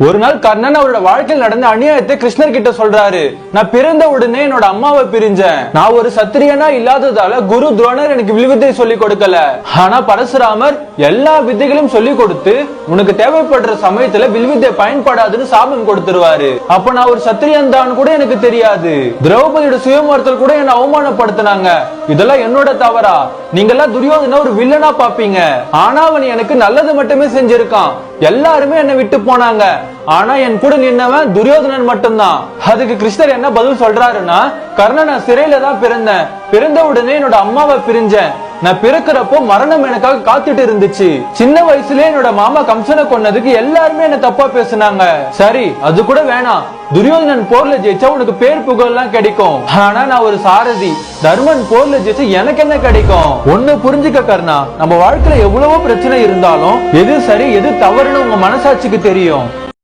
ஒரு நாள் கர்ணன் அவரோட வாழ்க்கையில் நடந்த அநியாயத்தை கிருஷ்ணர் கிட்ட சொல்றாரு. நான் பிறந்த உடனே என்னோட அம்மாவை பிரிஞ்சேன். நான் ஒரு சத்திரியனா இல்லாததால குரு துரோணர் எனக்கு வில்வித்தை சொல்லி கொடுக்கல. ஆனா பரசுராமர் எல்லா வித்தைகளையும் சொல்லி கொடுத்து உனக்கு தேவைப்படுற சமயத்துல வில்வித்தை பயன்படாதுன்னு சாபம் கொடுத்துருவாரு. அப்ப நான் ஒரு சத்திரியன் தான் கூட எனக்கு தெரியாது. திரௌபதியோட சுயமரத்தில் கூட என்ன அவமானப்படுத்தினாங்க. இதெல்லாம் என்னோட தவறா? நீங்கெல்லாம் துரியோதன ஒரு வில்லனா பாப்பீங்க. ஆனா அவன் எனக்கு நல்லது மட்டுமே செஞ்சிருக்கான். எல்லாருமே என்னை விட்டு போனாங்க. ஆனா என் கூட நின்னவன் துரியோதனன் மட்டும்தான். அதுக்கு கிருஷ்ணர் என்ன பதில் சொல்றாருன்னா, கர்ணன் நான் சிறையில தான் பிறந்தேன். பிறந்த உடனே என்னோட அம்மாவை பிரிஞ்சேன். நான் பிறக்கிறப்போ மரணம் எனக்காக காத்துட்டு இருந்துச்சு. சின்ன வயசுல என்னோட மாமா கம்சனை கொன்னதுக்கு எல்லாருமே என்ன தப்பா பேசுனாங்க. சரி, அது கூட வேணாம். துரியோதனன் போர்ல ஜெயிச்சா உனக்கு பேர் புகழ் எல்லாம் கிடைக்கும். ஆனா நான் ஒரு சாரதி. தர்மன் போர்ல ஜெயிச்சா எனக்கு என்ன கிடைக்கும்? ஒண்ணு புரிஞ்சுக்க கர்ணா, நம்ம வாழ்க்கையில எவ்வளவோ பிரச்சனை இருந்தாலும் எது சரி எது தவறுன்னு உங்க மனசாட்சிக்கு தெரியும்.